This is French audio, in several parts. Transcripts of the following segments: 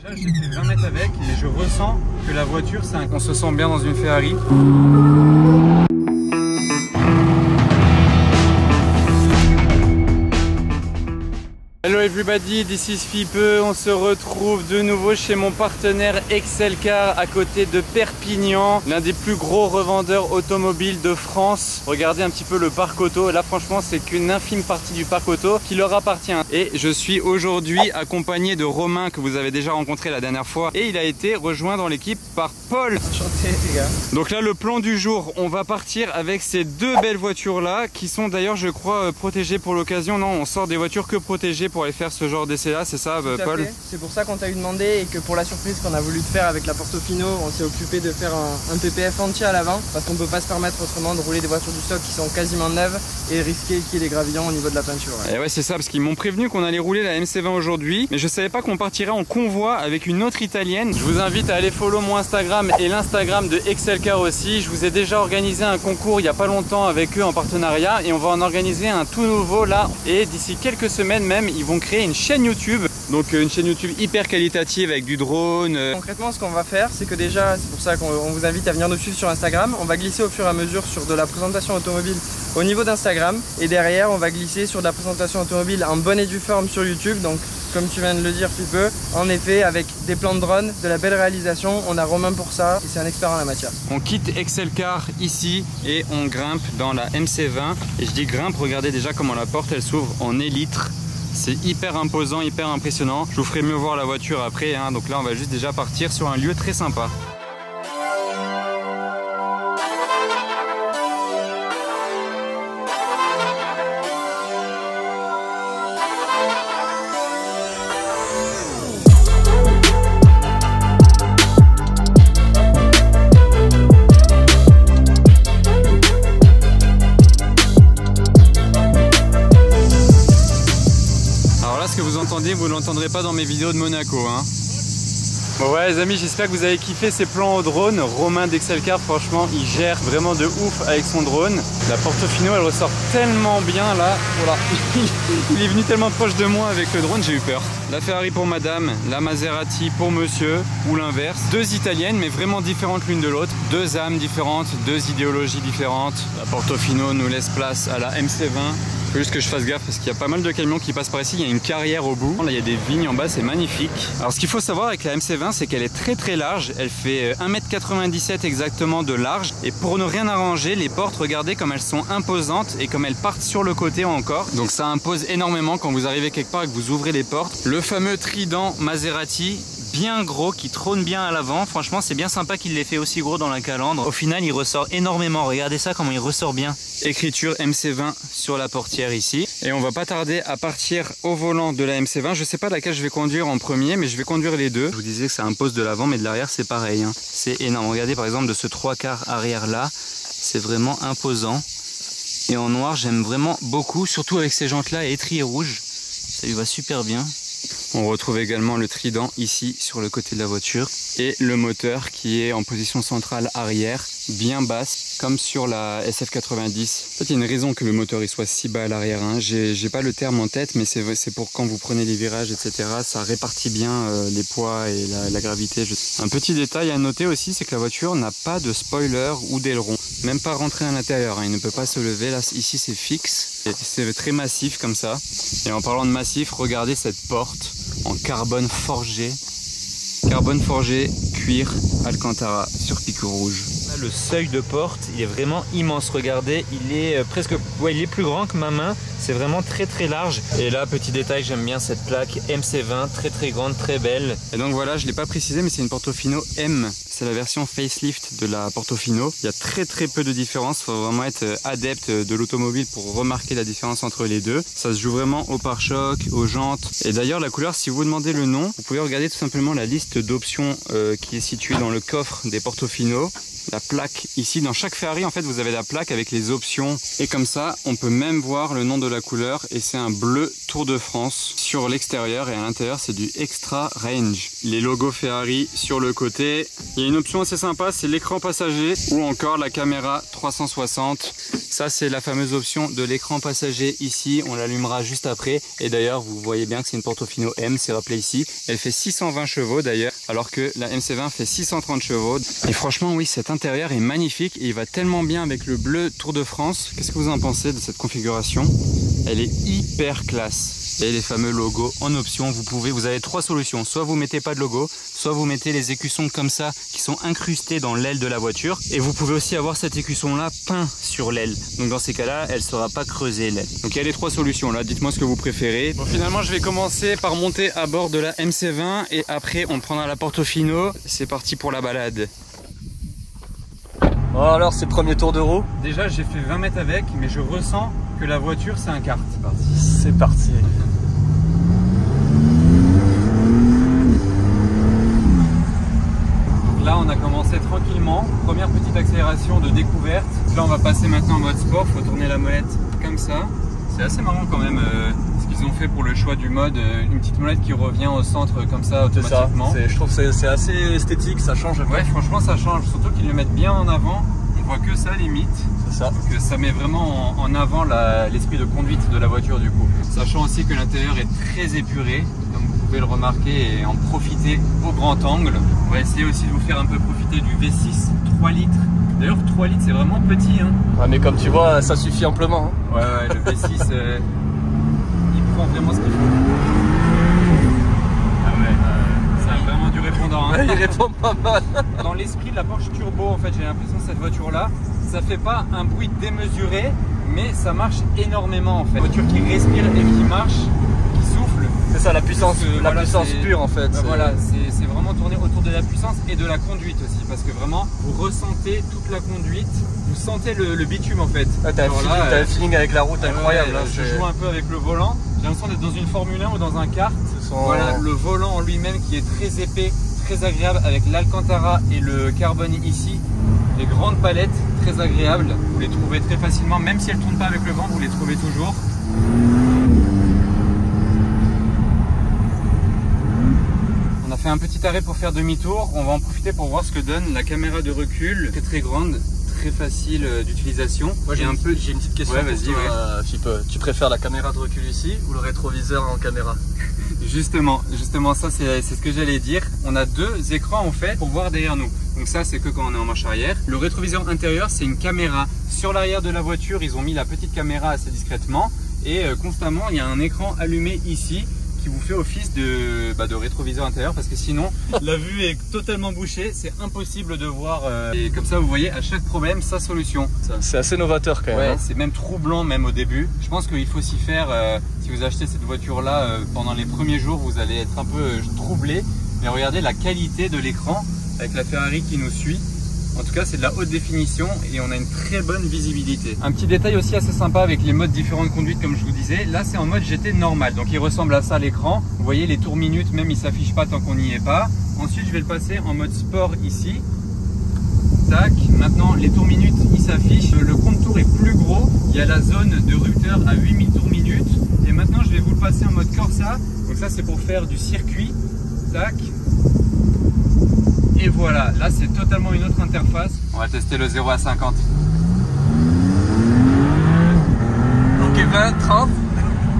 Là, j'ai fait 20 mètres avec et je ressens que la voiture, on se sent bien dans une Ferrari. Hello everybody, this is Fipe. On se retrouve de nouveau chez mon partenaire Excelcar à côté de Perpignan, l'un des plus gros revendeurs automobiles de France. Regardez un petit peu le parc auto. Là franchement c'est qu'une infime partie du parc auto qui leur appartient. Et je suis aujourd'hui accompagné de Romain que vous avez déjà rencontré la dernière fois. Et il a été rejoint dans l'équipe par Paul. Enchanté les gars. Donc là le plan du jour, on va partir avec ces deux belles voitures là qui sont d'ailleurs je crois protégées pour l'occasion. Non, on sort des voitures que protégées pour aller faire ce genre d'essai là, c'est ça Paul? C'est pour ça qu'on t'a eu demandé et que pour la surprise qu'on a voulu te faire avec la Portofino, on s'est occupé de faire un PPF entier à l'avant parce qu'on ne peut pas se permettre autrement de rouler des voitures du stock qui sont quasiment neuves et risquer qu'il y ait des gravillons au niveau de la peinture. Ouais. Et ouais c'est ça, parce qu'ils m'ont prévenu qu'on allait rouler la MC20 aujourd'hui, mais je savais pas qu'on partirait en convoi avec une autre italienne. Je vous invite à aller follow mon Instagram et l'Instagram de Excelcar aussi. Je vous ai déjà organisé un concours il y a pas longtemps avec eux en partenariat et on va en organiser un tout nouveau là, et d'ici quelques semaines même ils vont créer une chaîne YouTube. Donc une chaîne YouTube hyper qualitative avec du drone. Concrètement ce qu'on va faire c'est que déjà, c'est pour ça qu'on vous invite à venir nous suivre sur Instagram. On va glisser au fur et à mesure sur de la présentation automobile au niveau d'Instagram. Et derrière on va glisser sur de la présentation automobile en bonne et due forme sur YouTube. Donc comme tu viens de le dire Fipe, en effet avec des plans de drone, de la belle réalisation. On a Romain pour ça et c'est un expert en la matière. On quitte Excelcar ici et on grimpe dans la MC20. Et je dis grimpe, regardez déjà comment la porte elle s'ouvre en élytre. C'est hyper imposant, hyper impressionnant. Je vous ferai mieux voir la voiture après, hein. Donc là on va juste déjà partir sur un lieu très sympa. Vous ne l'entendrez pas dans mes vidéos de Monaco, hein. Bon ouais les amis, j'espère que vous avez kiffé ces plans au drone. Romain d'Excelcar, franchement il gère vraiment de ouf avec son drone. La Portofino elle ressort tellement bien là. Voilà. Il est venu tellement proche de moi avec le drone, j'ai eu peur. La Ferrari pour madame, la Maserati pour monsieur, ou l'inverse. Deux italiennes mais vraiment différentes l'une de l'autre. Deux âmes différentes, deux idéologies différentes. La Portofino nous laisse place à la MC20. Il faut juste que je fasse gaffe parce qu'il y a pas mal de camions qui passent par ici. Il y a une carrière au bout. Là, il y a des vignes en bas, c'est magnifique. Alors, ce qu'il faut savoir avec la MC20, c'est qu'elle est très large. Elle fait 1,97 m exactement de large. Et pour ne rien arranger, les portes, regardez comme elles sont imposantes et comme elles partent sur le côté encore. Donc, ça impose énormément quand vous arrivez quelque part et que vous ouvrez les portes. Le fameux trident Maserati, bien gros, qui trône bien à l'avant. Franchement, c'est bien sympa qu'il l'ait fait aussi gros dans la calandre. Au final, il ressort énormément. Regardez ça, comment il ressort bien. Écriture MC20 sur la portière ici. Et on va pas tarder à partir au volant de la MC20. Je sais pas laquelle je vais conduire en premier, mais je vais conduire les deux. Je vous disais que ça impose de l'avant, mais de l'arrière, c'est pareil, hein. C'est énorme. Regardez par exemple de ce 3/4 arrière là. C'est vraiment imposant. Et en noir, j'aime vraiment beaucoup, surtout avec ces jantes là et étriers rouges. Ça lui va super bien. On retrouve également le trident ici sur le côté de la voiture et le moteur qui est en position centrale arrière, bien basse, comme sur la SF90. En fait, il y a une raison que le moteur il soit si bas à l'arrière, hein. J'ai pas le terme en tête, mais c'est pour quand vous prenez les virages, etc. Ça répartit bien les poids et la gravité. Un petit détail à noter aussi, c'est que la voiture n'a pas de spoiler ou d'aileron. Même pas rentré à l'intérieur, hein. Il ne peut pas se lever. Là, ici, c'est fixe. C'est très massif comme ça. Et en parlant de massif, regardez cette porte en carbone forgé. Carbone forgé, cuir, Alcantara sur pique rouge. Là, le seuil de porte, il est vraiment immense. Regardez, il est presque, ouais, il est plus grand que ma main. C'est vraiment très large. Et là, petit détail, j'aime bien cette plaque MC20, très grande, très belle. Et donc voilà, je l'ai pas précisé, mais c'est une Portofino M. C'est la version facelift de la Portofino. Il y a très peu de différence. Il faut vraiment être adepte de l'automobile pour remarquer la différence entre les deux. Ça se joue vraiment au pare-choc, aux jantes. Et d'ailleurs, la couleur, si vous demandez le nom, vous pouvez regarder tout simplement la liste d'options qui est située dans le coffre des Portofino. La plaque ici, dans chaque Ferrari en fait vous avez la plaque avec les options et comme ça on peut même voir le nom de la couleur et c'est un bleu Tour de France sur l'extérieur et à l'intérieur c'est du Extra Range. Les logos Ferrari sur le côté. Il y a une option assez sympa, c'est l'écran passager ou encore la caméra 360. Ça c'est la fameuse option de l'écran passager ici, on l'allumera juste après. Et d'ailleurs vous voyez bien que c'est une Portofino M, c'est rappelé ici. Elle fait 620 chevaux d'ailleurs, alors que la MC20 fait 630 chevaux. Et franchement oui, cet intérieur est magnifique et il va tellement bien avec le bleu Tour de France. Qu'est-ce que vous en pensez de cette configuration? Elle est hyper classe. Et les fameux logos en option, vous avez trois solutions. Soit vous mettez pas de logo, soit vous mettez les écussons comme ça qui sont incrustés dans l'aile de la voiture. Et vous pouvez aussi avoir cet écusson là peint sur l'aile. Donc dans ces cas-là, elle sera pas creusée l'aile. Donc il y a les trois solutions là, dites-moi ce que vous préférez. Bon, finalement je vais commencer par monter à bord de la MC20 et après on prendra la Portofino. C'est parti pour la balade. Oh, alors c'est le premier tour de roue. Déjà j'ai fait 20 mètres avec, mais je ressens que la voiture c'est un kart. C'est parti. C'est parti. Donc là on a commencé tranquillement, première petite accélération de découverte. Là on va passer maintenant en mode sport, faut tourner la molette comme ça. C'est assez marrant quand même ce qu'ils ont fait pour le choix du mode, une petite molette qui revient au centre comme ça automatiquement. C'est ça, je trouve que c'est assez esthétique, ça change. Ouais, franchement ça change, surtout qu'ils le mettent bien en avant, on voit que ça limite. C'est ça. Que ça met vraiment en avant l'esprit de conduite de la voiture du coup. Sachant aussi que l'intérieur est très épuré, comme vous pouvez le remarquer, et en profiter au grand angle. On va essayer aussi de vous faire un peu profiter du V6 3 litres. D'ailleurs 3 litres c'est vraiment petit hein. Ouais, mais comme tu vois ça suffit amplement hein. Ouais, le V6 il prend vraiment ce qu'il faut. Ah ouais, ça a vraiment du répondant hein. Il répond pas mal. Dans l'esprit de la Porsche Turbo en fait j'ai l'impression que cette voiture là, ça fait pas un bruit démesuré mais ça marche énormément en fait. Une voiture qui respire et qui marche, qui souffle. C'est ça la puissance, puissance pure en fait. Voilà, c'est vraiment tourné autour de la puissance et de la conduite aussi, parce que vraiment vous ressentez toute la conduite, vous sentez le bitume en fait. Ouais, t'as un feeling avec la route incroyable. Ouais, je joue un peu avec le volant, j'ai l'impression d'être dans une Formule 1 ou dans un kart. Voilà, le volant en lui-même qui est très épais, très agréable avec l'Alcantara et le carbone ici. Les grandes palettes, très agréables, vous les trouvez très facilement, même si elles ne tournent pas avec le vent, vous les trouvez toujours. On a fait un petit arrêt pour faire demi-tour, on va en profiter pour voir ce que donne la caméra de recul, très grande, très facile d'utilisation. Moi j'ai une petite question pour toi, Philippe. Tu préfères la caméra de recul ici ou le rétroviseur en caméra? Justement, ça c'est ce que j'allais dire. On a deux écrans en fait pour voir derrière nous. Donc ça c'est que quand on est en marche arrière. Le rétroviseur intérieur c'est une caméra. Sur l'arrière de la voiture ils ont mis la petite caméra assez discrètement. Et constamment il y a un écran allumé ici qui vous fait office de rétroviseur intérieur, parce que sinon la vue est totalement bouchée, c'est impossible de voir et comme ça vous voyez à chaque problème sa solution. C'est assez novateur quand même. Ouais, hein. c'est même troublant même au début. Je pense qu'il faut s'y faire. Si vous achetez cette voiture là pendant les premiers jours vous allez être un peu troublé, mais regardez la qualité de l'écran avec la Ferrari qui nous suit. En tout cas c'est de la haute définition et on a une très bonne visibilité. Un petit détail aussi assez sympa avec les modes différents de conduite comme je vous disais. Là c'est en mode GT normal, donc il ressemble à ça l'écran. Vous voyez les tours minutes même il s'affiche pas tant qu'on n'y est pas. Ensuite je vais le passer en mode sport ici. Tac, maintenant les tours minutes il s'affiche. Le compte tour est plus gros. Il y a la zone de rupteur à 8000 tours minutes. Et maintenant je vais vous le passer en mode Corsa. Donc ça c'est pour faire du circuit. Tac. Et voilà, là c'est totalement une autre interface. On va tester le 0 à 50. Ok, 20, 30,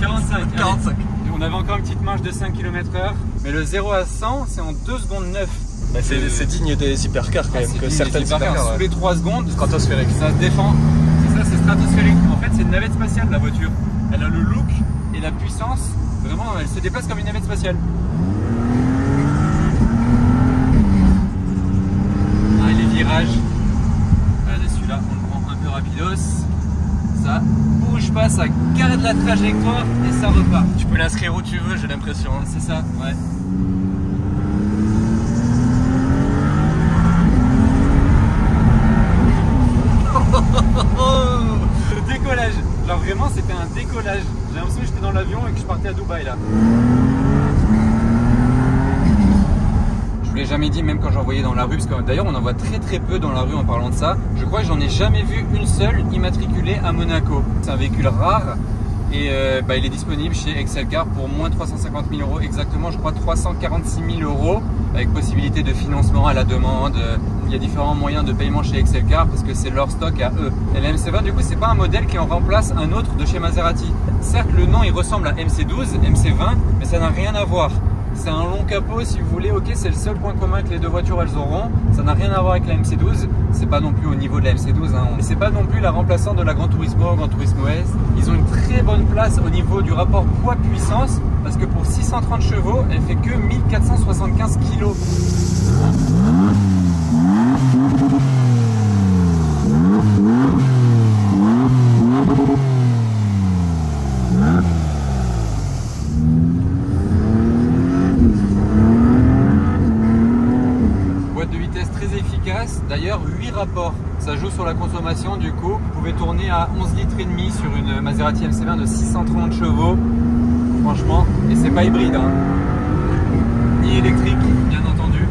45. 45. Allez. On avait encore une petite marge de 5 km/h. Mais le 0 à 100 c'est en 2 secondes 9. Bah, c'est digne des hypercars quand même, que certaines hypercars. Sous les 3 secondes, stratosphérique. Ça se défend. C'est ça, c'est stratosphérique. En fait c'est une navette spatiale la voiture. Elle a le look et la puissance. Vraiment elle se déplace comme une navette spatiale. Virage. Regardez celui-là, on le prend un peu rapidos. Ça bouge pas, ça garde la trajectoire et ça repart. Tu peux l'inscrire où tu veux, j'ai l'impression. Hein. C'est ça, ouais. Le décollage. Genre vraiment c'était un décollage. J'ai l'impression que j'étais dans l'avion et que je partais à Dubaï là. Je l'ai jamais dit même quand j'en voyais dans la rue, parce que d'ailleurs on en voit très peu dans la rue en parlant de ça. Je crois que j'en ai jamais vu une seule immatriculée à Monaco. C'est un véhicule rare et il est disponible chez Excelcar pour moins 350 000 €, exactement je crois 346 000 €. avec possibilité de financement à la demande. Il y a différents moyens de paiement chez Excelcar parce que c'est leur stock à eux. Et la MC20 du coup c'est pas un modèle qui en remplace un autre de chez Maserati. Certes le nom il ressemble à MC12, MC20, mais ça n'a rien à voir. C'est un long capot si vous voulez, ok, c'est le seul point commun que les deux voitures elles auront. Ça n'a rien à voir avec la MC12, c'est pas non plus au niveau de la MC12, hein. Et c'est pas non plus la remplaçante de la Gran Turismo, Gran Turismo S. Ils ont une très bonne place au niveau du rapport poids-puissance parce que pour 630 chevaux, elle fait que 1475 kg. D'ailleurs 8 rapports, ça joue sur la consommation du coup. Vous pouvez tourner à 11 litres et demi sur une Maserati MC20 de 630 chevaux. Franchement, et c'est pas hybride hein. Ni électrique bien entendu.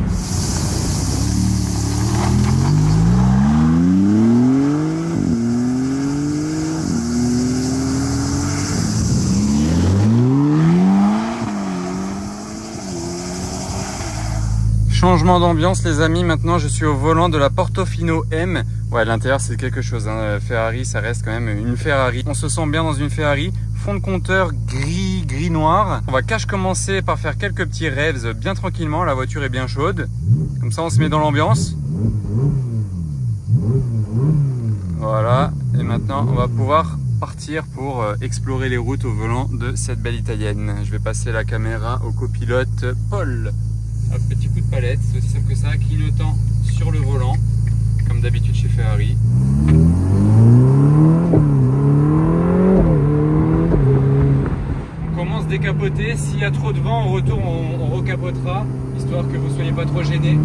Changement d'ambiance les amis, maintenant je suis au volant de la Portofino M. Ouais, l'intérieur c'est quelque chose, hein. Ferrari ça reste quand même une Ferrari. On se sent bien dans une Ferrari, fond de compteur gris noir. On va commencer par faire quelques petits revs bien tranquillement, la voiture est bien chaude. Comme ça on se met dans l'ambiance. Voilà, et maintenant on va pouvoir partir pour explorer les routes au volant de cette belle italienne. Je vais passer la caméra au copilote Paul. Un petit coup de palette, c'est aussi simple que ça, clignotant sur le volant, comme d'habitude chez Ferrari. On commence décapoter, s'il y a trop de vent, au retour on recapotera, histoire que vous ne soyez pas trop gênés.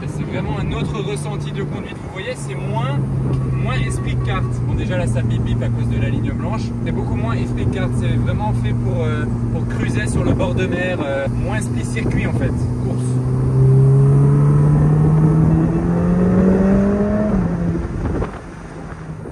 C'est vraiment un autre ressenti de conduite, vous voyez, c'est moins esprit de carte. Bon déjà là ça bip bip à cause de la ligne blanche, c'est beaucoup moins esprit de carte, c'est vraiment fait pour cruiser sur le bord de mer, moins esprit circuit en fait, course.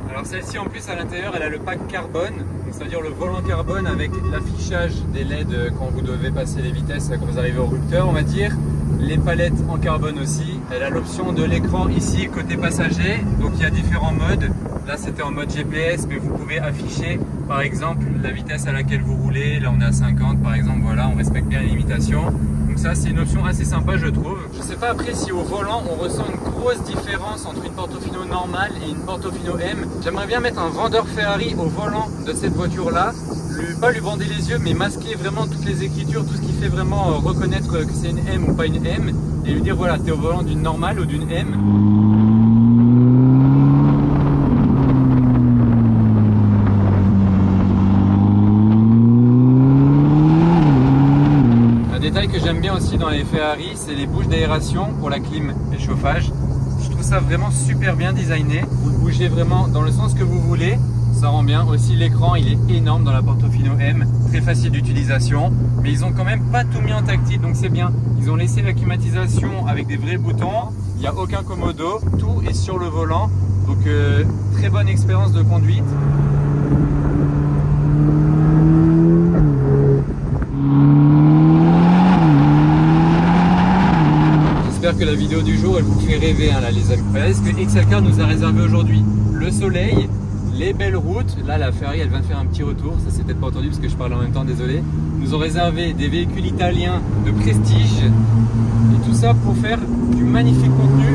Alors celle-ci en plus à l'intérieur elle a le pack carbone, c'est-à-dire le volant carbone avec l'affichage des LED quand vous devez passer les vitesses, quand vous arrivez au rupteur on va dire. Les palettes en carbone aussi, elle a l'option de l'écran ici côté passager, donc il y a différents modes. Là c'était en mode GPS mais vous pouvez afficher par exemple la vitesse à laquelle vous roulez, là on est à 50 par exemple, voilà on respecte bien les limitations. Donc ça c'est une option assez sympa je trouve. Je sais pas après si au volant on ressent une grosse différence entre une Portofino normale et une Portofino M. J'aimerais bien mettre un vendeur Ferrari au volant de cette voiture là. Pas lui bander les yeux mais masquer vraiment toutes les écritures, tout ce qui fait vraiment reconnaître que c'est une M ou pas une M et lui dire voilà t'es au volant d'une normale ou d'une M. Un détail que j'aime bien aussi dans les Ferrari c'est les bouches d'aération pour la clim et le chauffage. Je trouve ça vraiment super bien designé, vous le bougez vraiment dans le sens que vous voulez. Ça rend bien, aussi l'écran il est énorme dans la Portofino M, très facile d'utilisation, mais ils ont quand même pas tout mis en tactile donc c'est bien. Ils ont laissé la climatisation avec des vrais boutons, il n'y a aucun commodo, tout est sur le volant, donc très bonne expérience de conduite. J'espère que la vidéo du jour elle vous fait rêver hein, là les amis. Regardez ce que Excelcar nous a réservé aujourd'hui, le soleil. Les belles routes, là la Ferrari elle vient de faire un petit retour, ça c'est peut-être pas entendu parce que je parle en même temps, désolé. Ils nous ont réservé des véhicules italiens de prestige et tout ça pour faire du magnifique contenu.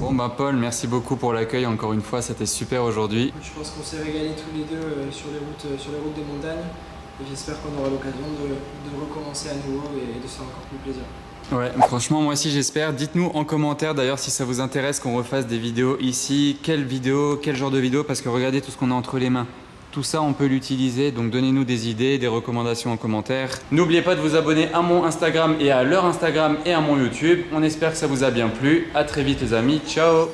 Bon bah Paul, merci beaucoup pour l'accueil encore une fois, c'était super aujourd'hui. Je pense qu'on s'est régalé tous les deux sur les routes des montagnes. Et j'espère qu'on aura l'occasion de recommencer à nouveau et de se faire encore plus plaisir. Ouais, franchement moi aussi j'espère. Dites-nous en commentaire d'ailleurs si ça vous intéresse qu'on refasse des vidéos ici. Quelle vidéo, quel genre de vidéo, parce que regardez tout ce qu'on a entre les mains. Tout ça on peut l'utiliser, donc donnez-nous des idées, des recommandations en commentaire. N'oubliez pas de vous abonner à mon Instagram et à leur Instagram et à mon YouTube. On espère que ça vous a bien plu. À très vite les amis, ciao.